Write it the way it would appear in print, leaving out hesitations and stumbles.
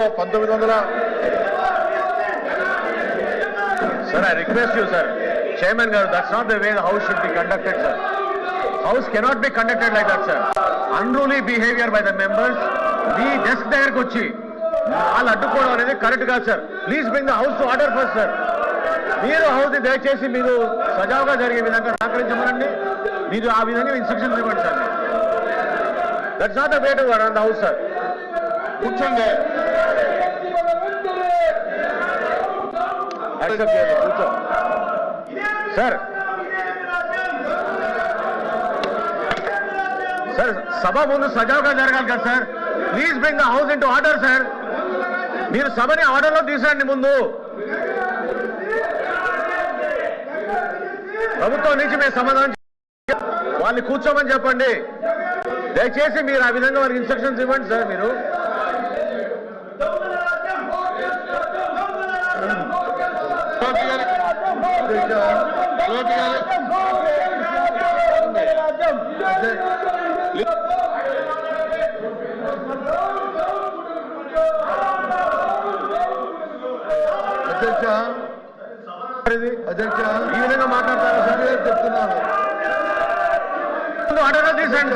Sir, I request you, sir. Chairman Garu, that's not the way the House should be conducted, sir. House cannot be conducted like that, sir. Unruly behavior by the members. We desk there kochi. All addukodu anedi correct ga, sir. Please bring the House to order first, sir. Meeru House ni dayachesi meeru sajavga jarige vidhanga sahakarinchamanandi. Meeru aa vidhanga instructions ivvandi, sir. That's not the way to run the House, sir. Kuchonde. Accept it, kucho. Sir. Sir, sabha mundu sajavga jaragali kada, sir. Please bring the House into order, sir. Meer sabani order lo teesandi mundu. ప్రభుత్వం నుంచి మేము సమాధానం వాళ్ళని కూర్చోమని చెప్పండి. దయచేసి మీరు ఆ విధంగా వారికి ఇన్స్ట్రక్షన్స్ ఇవ్వండి సార్. మీరు అధ్యక్ష ఈ విధంగా మాట్లాడతారు సార్ చెప్తున్నాను. ఆర్డర్ తీసండి.